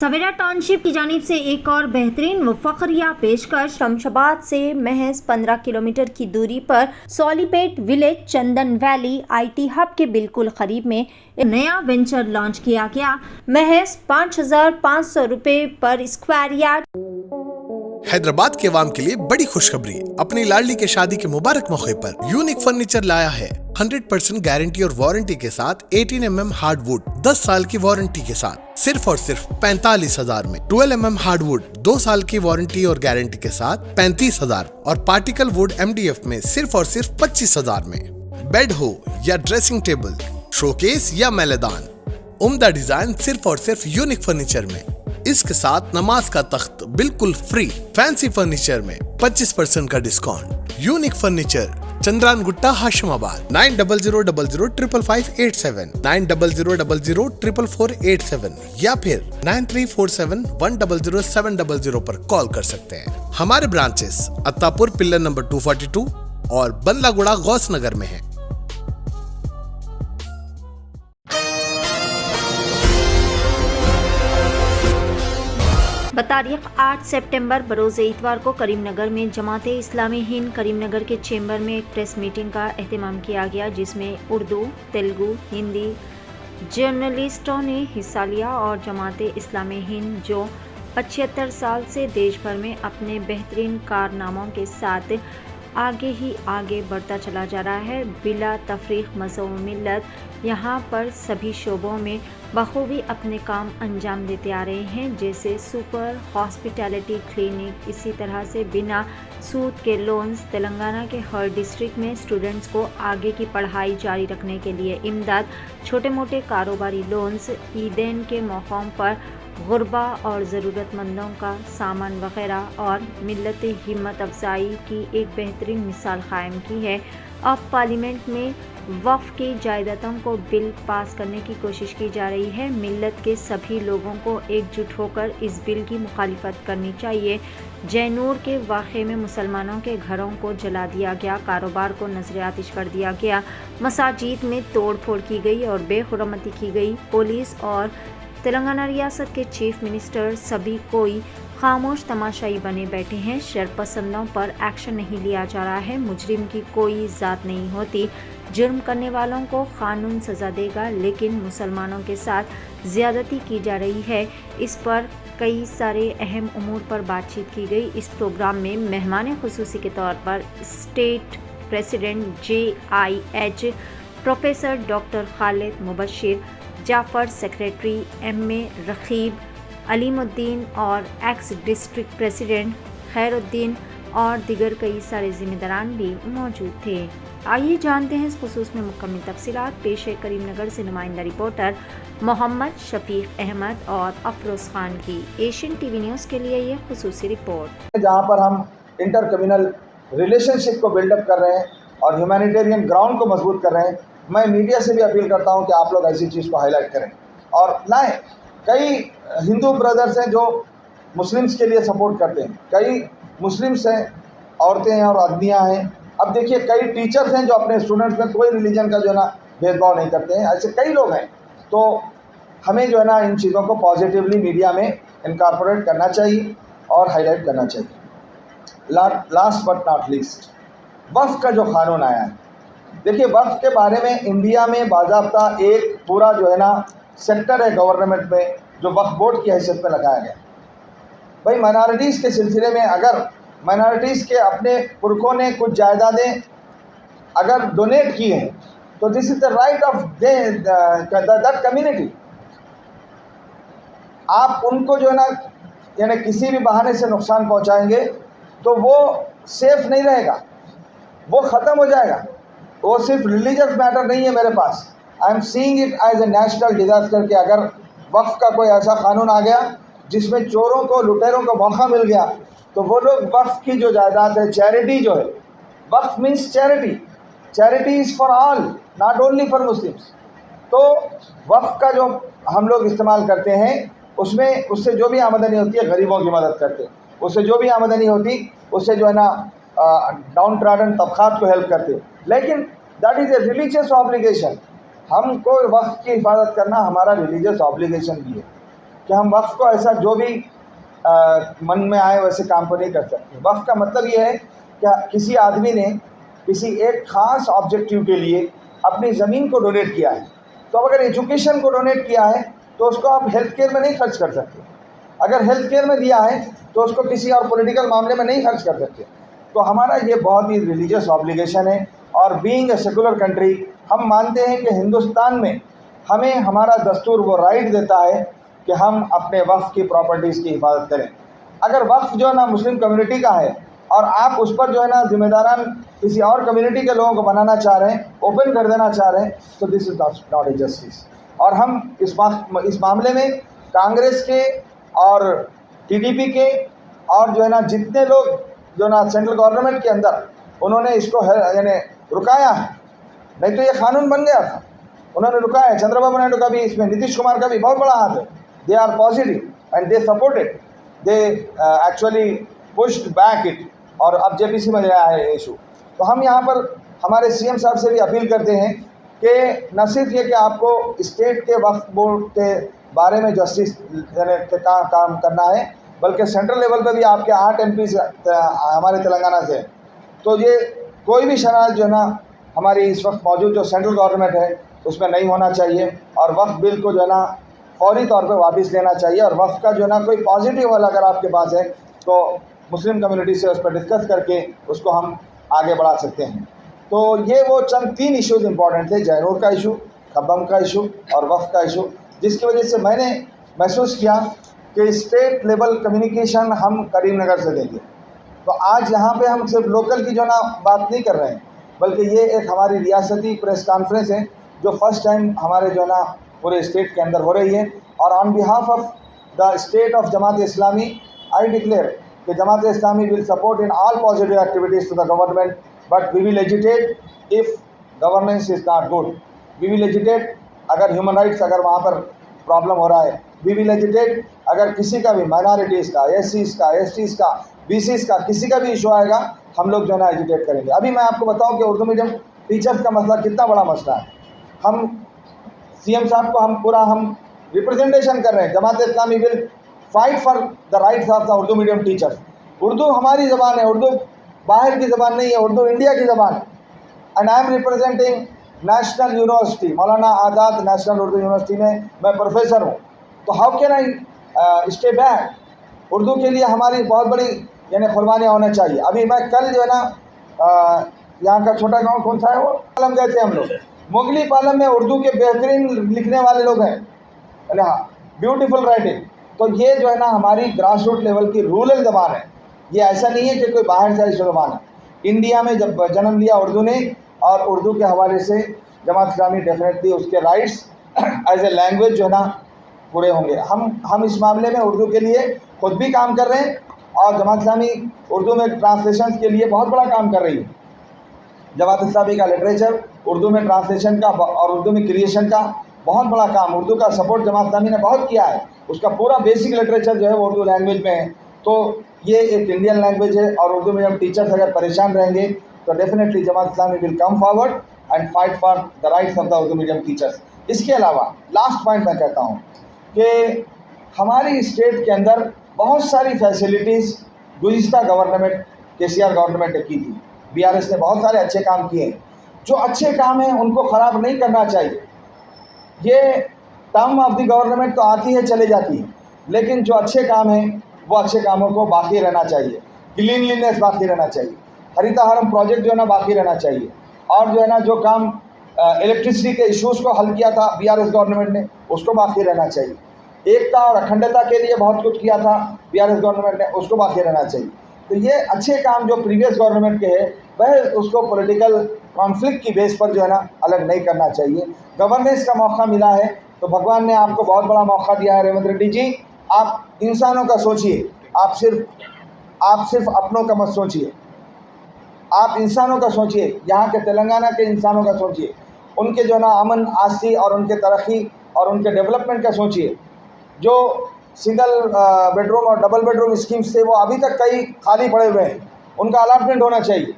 सवेरा township की जानिब से एक और बेहतरीन व फखरिया पेशकश। शमशाबाद से महज 15 किलोमीटर की दूरी पर Solipet village Chandan valley IT hub के बिल्कुल करीब में एक नया वेंचर लॉन्च किया गया। महज 5,500 रुपए पर स्क्वायर यार्ड। हैदराबाद के अवाम के लिए बड़ी खुशखबरी। अपनी लाडली के शादी के मुबारक मौके पर यूनिक फर्नीचर लाया है 100% गारंटी और वारंटी के साथ 18 mm हार्डवुड 10 साल की वारंटी के साथ सिर्फ और सिर्फ 45,000 में। 12 mm हार्डवुड 2 साल की वारंटी और गारंटी के साथ 35,000 और पार्टिकल वुड MDF में सिर्फ और सिर्फ 25,000 में। बेड हो या ड्रेसिंग टेबल, शोकेस या मैलेदान, उम्दा डिजाइन सिर्फ और सिर्फ यूनिक फर्नीचर में। इसके साथ नमाज का तख्त बिल्कुल फ्री। फैंसी फर्नीचर में 25% का discount. Unique furniture, Chandrayangutta, Hashimabad. 9000005587, 9000004487 या फिर 9347100700 पर कॉल कर सकते हैं। हमारे ब्रांचेस अत्तापुर पिल्लर नंबर 242 और बल्लागुड़ा गौस नगर में है। बतारीख 8 सितंबर बरोज़ इतवार को करीमनगर में जमात इस्लामी हिंद करीमनगर के चेंबर में एक प्रेस मीटिंग का एहतमाम किया गया, जिसमें उर्दू, तेलुगु, हिंदी जर्नलिस्टों ने हिस्सा लिया और जमात इस्लामी हिंद जो 75 साल से देश भर में अपने बेहतरीन कारनामों के साथ आगे ही आगे बढ़ता चला जा रहा है। बिला तफरीक मज़हब व मिल्लत यहाँ पर सभी शोबों में बखूबी अपने काम अंजाम देते आ रहे हैं, जैसे सुपर हॉस्पिटैलिटी क्लिनिक। इसी तरह से बिना सूद के लोन्स तेलंगाना के हर डिस्ट्रिक्ट में स्टूडेंट्स को आगे की पढ़ाई जारी रखने के लिए इमदाद, छोटे मोटे कारोबारी लोन्स, ईदैन के मौक़ों पर गुरबा और ज़रूरतमंदों का सामान वगैरह, और मिलत हिम्मत अफजाई की एक बेहतरीन मिसाल कायम की है। अब पार्लियामेंट में वक्फ की जायदादों को बिल पास करने की कोशिश की जा रही है। मिल्लत के सभी लोगों को एकजुट होकर इस बिल की मुखालिफत करनी चाहिए। जैनूर के वाक़े में मुसलमानों के घरों को जला दिया गया, कारोबार को नजर आतिश कर दिया गया, मसाजिद में तोड़ फोड़ की गई और बेहुरमती की गई। पुलिस और तेलंगाना रियासत के चीफ मिनिस्टर सभी कोई खामोश तमाशाई बने बैठे हैं। शरपसंदों पर एक्शन नहीं लिया जा रहा है। मुजरिम की कोई ज़ात नहीं होती। जुर्म करने वालों को कानून सज़ा देगा, लेकिन मुसलमानों के साथ ज़्यादती की जा रही है। इस पर कई सारे अहम उमूर पर बातचीत की गई। इस प्रोग्राम में मेहमान खुसूसी के तौर पर state president JIH professor doctor Khalid Mubashir, Jafar secretary MA Raqeeb, Alimuddin और एक्स डिस्ट्रिक्ट प्रेसिडेंट खैरुद्दीन और दीगर कई सारे जिम्मेदारान भी मौजूद थे। आइए जानते हैं इस खुसूस में मुकम्मल तफसीलात। पेश है करीमनगर से नुमाइंदा रिपोर्टर मोहम्मद शफीक अहमद और अफरोज़ खान की एशियन TV न्यूज़ के लिए ये खुसूसी रिपोर्ट। जहाँ पर हम इंटर कम्युनल रिलेशनशिप को बिल्डअप कर रहे हैं और ह्यूमैनिटेरियन ग्राउंड को मजबूत कर रहे हैं, मैं मीडिया से भी अपील करता हूँ कि आप लोग ऐसी चीज़ को हाईलाइट करें और लाएँ। कई हिंदू ब्रदर्स हैं जो मुस्लिम्स के लिए सपोर्ट करते हैं, कई मुस्लिम्स हैं, औरतें हैं और आदमियाँ हैं। अब देखिए, कई टीचर्स हैं जो अपने स्टूडेंट्स में कोई रिलीजन का जो है ना भेदभाव नहीं करते हैं। ऐसे कई लोग हैं। तो हमें जो है ना इन चीज़ों को पॉजिटिवली मीडिया में इनकॉर्पोरेट करना चाहिए और हाईलाइट करना चाहिए। लास्ट बट नॉट लीस्ट, वक्फ का जो कानून आया है, देखिए वक्फ के बारे में इंडिया में बाज़ाब्ता एक पूरा जो है ना सेक्टर है गवर्नमेंट में जो वक्फ बोर्ड की हैसियत में लगाया गया। भाई माइनॉरिटीज़ के सिलसिले में अगर माइनॉरिटीज़ के अपने पुरखों ने कुछ जायदादें अगर डोनेट की हैं तो this is the right of that community. आप उनको जो है ना यानी किसी भी बहाने से नुकसान पहुंचाएंगे तो वो सेफ नहीं रहेगा, वो ख़त्म हो जाएगा। वो सिर्फ रिलीजियस मैटर नहीं है मेरे पास, I am seeing it as a national disaster कि अगर वक्फ का कोई ऐसा कानून आ गया जिसमें चोरों को, लुटेरों को मौका मिल गया तो वो लोग वक्फ की जो जायदाद है, चैरिटी जो है, waqf means charity, charity is for all, not only for Muslims. तो वक्फ का जो हम लोग इस्तेमाल करते हैं उसमें उससे जो भी आमदनी होती है गरीबों की मदद करते हैं, उससे जो भी आमदनी होती उससे जो है ना डाउन ट्रॉडन तबकात को हेल्प करते हैं। लेकिन that is a religious obligation. हमको वक्फ की हिफाजत करना हमारा रिलीजियस ऑब्लिगेशन भी है। कि हम वक्फ को ऐसा जो भी मन में आए वैसे काम को नहीं कर सकते। वक्फ का मतलब ये है कि किसी आदमी ने किसी एक ख़ास ऑब्जेक्टिव के लिए अपनी ज़मीन को डोनेट किया है, तो अगर एजुकेशन को डोनेट किया है तो उसको आप हेल्थ केयर में नहीं खर्च कर सकते। अगर हेल्थ केयर में दिया है तो उसको किसी और पॉलिटिकल मामले में नहीं खर्च कर सकते। तो हमारा ये बहुत ही रिलीजियस ऑब्लिगेशन है, और बीइंग ए सेकुलर कंट्री हम मानते हैं कि हिंदुस्तान में हमें हमारा दस्तूर वो राइट देता है कि हम अपने वक्फ की प्रॉपर्टीज़ की हिफाजत करें। अगर वक्फ जो है ना मुस्लिम कम्युनिटी का है और आप उस पर जो है ना जिम्मेदारान किसी और कम्युनिटी के लोगों को बनाना चाह रहे हैं, ओपन कर देना चाह रहे हैं, तो this is not a justice. और हम इस मामले में कांग्रेस के और टीडीपी के और जो है ना जितने लोग जो ना सेंट्रल गवर्नमेंट के अंदर उन्होंने इसको यानी रुकाया है, नहीं तो ये कानून बन गया था, उन्होंने रुकाया है। चंद्रबाबू नायडू का भी इसमें, नीतीश कुमार का भी बहुत बड़ा हाथ है। They are positive and they supported, they actually pushed back it, और अब जेपीसी में गया है इशू। तो हम यहाँ पर हमारे सीएम साहब से भी अपील करते हैं कि न सिर्फ ये कि आपको स्टेट के वक्फ बोर्ड के बारे में जस्टिस यानी काम करना है, बल्कि सेंट्रल लेवल पे भी आपके 8 MP हमारे तेलंगाना से, तो ये कोई भी शरारत जो है ना हमारी इस वक्त मौजूद जो सेंट्रल गवर्नमेंट है उसमें नहीं होना चाहिए, और वक्फ बिल को जो है ना फौरी तौर पे वापस लेना चाहिए। और वक्फ का जो है ना कोई पॉजिटिव वाला अगर आपके पास है तो मुस्लिम कम्युनिटी से उस पर डिस्कस करके उसको हम आगे बढ़ा सकते हैं। तो ये वो चंद 3 इश्यूज़ इंपॉर्टेंट थे, जयनूर का इशू, खब्बम का इशू और वक्फ का इशू, जिसकी वजह से मैंने महसूस किया कि स्टेट लेवल कम्युनिकेशन हम करीमनगर से देंगे। तो आज यहाँ पे हम सिर्फ लोकल की जो ना बात नहीं कर रहे हैं, बल्कि ये एक हमारी रियासती प्रेस कॉन्फ्रेंस है जो फर्स्ट टाइम हमारे जो ना पूरे स्टेट के अंदर हो रही है। और on behalf of the state of Jamaat Islami I declare कि Jamaat Islami will support in all positive activities to the government, but we will agitate if governance is not good. We will agitate अगर ह्यूमन राइट्स अगर वहाँ पर problem हो रहा है। We will agitate अगर किसी का भी माइनॉरिटीज़ का, एससीज़ का, एसटीज़ का, बीसीज़ का किसी का भी इशू आएगा, हम लोग जो है ना एजिटेट करेंगे। अभी मैं आपको बताऊं कि उर्दू मीडियम टीचर्स का मसला कितना बड़ा मसला है। हम सीएम साहब को हम रिप्रेजेंटेशन कर रहे हैं। Jamaat Islami will fight for the rights of the Urdu medium teachers. Urdu हमारी ज़बान है, उर्दू बाहर की ज़बान नहीं है, उर्दू इंडिया की ज़बान है। And I am representing national university, Maulana Azad national Urdu university में मैं प्रोफेसर हूँ। तो how can I stay back. Urdu के लिए हमारी बहुत बड़ी यानी कुर्बानियाँ होना चाहिए। अभी मैं कल जो है ना यहाँ का छोटा गांव कौन सा है वो पालम गए थे हम लोग। मुगली पालम में उर्दू के बेहतरीन लिखने वाले लोग हैं, हाँ, ब्यूटीफुल राइटिंग। तो ये जो है ना हमारी ग्रास रूट लेवल की रूरल ज़बान है। ये ऐसा नहीं है कि कोई बाहर से ऐसी ज़बान है। इंडिया में जब जन्म लिया उर्दू ने, और उर्दू के हवाले से जमात इस्लामी डेफिनेटली उसके राइट्स एज ए लैंग्वेज जो है ना पूरे होंगे। हम इस मामले में उर्दू के लिए खुद भी काम कर रहे हैं, और जमात इस्लामी उर्दू में ट्रांसलेशन के लिए बहुत बड़ा काम कर रही है। जमात इस्लामी का लिटरेचर उर्दू में ट्रांसलेशन का और उर्दू में क्रिएशन का बहुत बड़ा काम, उर्दू का सपोर्ट जमात इस्लामी ने बहुत किया है। उसका पूरा बेसिक लिटरेचर जो है वो उर्दू लैंग्वेज में है। तो ये एक इंडियन लैंग्वेज है, और उर्दू मीडियम टीचर्स अगर परेशान रहेंगे तो definitely Jamaat Islami will come forward and fight for the rights of the Urdu medium teachers. इसके अलावा लास्ट पॉइंट मैं कहता हूँ कि हमारी स्टेट के अंदर बहुत सारी फैसिलिटीज़ गुज़िश्ता गवर्नमेंट केसीआर गवर्नमेंट ने की थी। बीआरएस ने बहुत सारे अच्छे काम किए हैं। जो अच्छे काम हैं उनको ख़राब नहीं करना चाहिए। ये टर्म ऑफ द गवर्नमेंट तो आती है चले जाती है, लेकिन जो अच्छे काम हैं वो अच्छे कामों को बाकी रहना चाहिए। क्लीनलीनेस बाकी रहना चाहिए, हरिताहरम प्रोजेक्ट जो है ना बाकी रहना चाहिए, और जो है ना जो काम इलेक्ट्रिसिटी के इश्यूज़ को हल किया था बीआरएस गवर्नमेंट ने उसको बाकी रहना चाहिए। एकता और अखंडता के लिए बहुत कुछ किया था बीआरएस गवर्नमेंट ने, उसको बाकी रहना चाहिए। तो ये अच्छे काम जो प्रीवियस गवर्नमेंट के हैं वह उसको पॉलिटिकल कॉन्फ्लिक्ट की बेस पर जो है ना अलग नहीं करना चाहिए। गवर्नेंस का मौका मिला है तो भगवान ने आपको बहुत बड़ा मौका दिया है। रेवंत रेड्डी जी, आप इंसानों का सोचिए, आप सिर्फ अपनों का मत सोचिए, आप इंसानों का सोचिए। यहाँ के तेलंगाना के इंसानों का सोचिए, उनके जो ना अमन आस्ती और उनके तरक्की और उनके डेवलपमेंट का सोचिए। जो सिंगल बेडरूम और डबल बेडरूम स्कीम्स थे वो अभी तक कई खाली पड़े हुए हैं, उनका अलाटमेंट होना चाहिए।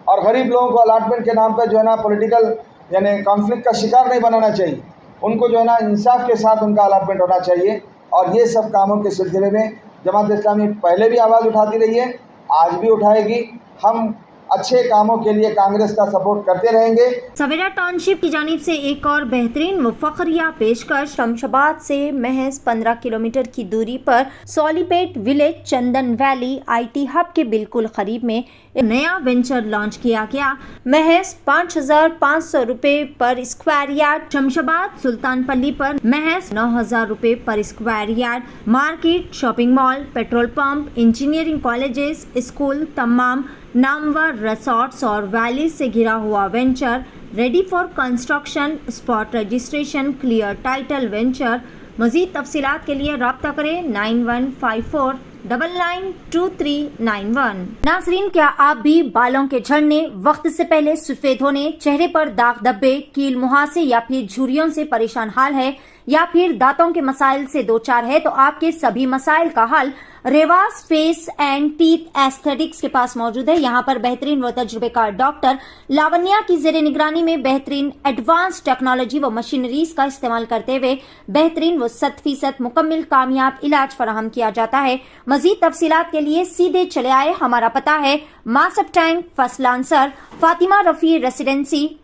और गरीब लोगों को अलाटमेंट के नाम पर जो है ना पॉलिटिकल यानी कॉन्फ्लिक्ट का शिकार नहीं बनाना चाहिए। उनको जो है ना इंसाफ के साथ उनका अलाटमेंट होना चाहिए। और ये सब कामों के सिलसिले में जमात इस्लामी पहले भी आवाज़ उठाती रही है, आज भी उठाएगी। हम अच्छे कामों के लिए कांग्रेस का सपोर्ट करते रहेंगे। सवेरा टाउनशिप की जानिब से एक और बेहतरीन व फखरिया पेशकश। शमशाबाद से महज 15 किलोमीटर की दूरी पर Solipet village Chandan valley IT hub के बिल्कुल करीब में एक नया वेंचर लॉन्च किया गया। महज 5,500 रुपए पर स्क्वायर यार्ड। शमशाबाद सुल्तानपल्ली पर महज 9,000 रुपए पर square yard. Market, shopping mall, petrol pump, engineering colleges, school, तमाम नामवर रिसोर्ट्स और वैली से घिरा हुआ venture ready for construction. Spot registration, clear title venture. मजीद तफसीलात के लिए रब्ता करें 9154 992391। नाजरीन, क्या आप भी बालों के झड़ने, वक्त से पहले सफेद होने, चेहरे पर दाग धब्बे, कील मुहासे या फिर झुर्रियों से परेशान हाल है, या फिर दांतों के मसाइल से दो चार है, तो आपके सभी मसाइल का हल Revas face and teeth aesthetics के पास मौजूद है। यहाँ पर बेहतरीन व तजुर्बेकार डॉक्टर लावण्या की जेर निगरानी में बेहतरीन एडवांस टेक्नोलॉजी व मशीनरीज का इस्तेमाल करते हुए बेहतरीन व 100% मुकम्मल कामयाब इलाज फराहम किया जाता है। मजीद तफसीलात के लिए सीधे चले आए। हमारा पता है Masab tank, first lancer, Fatima Rafi residency,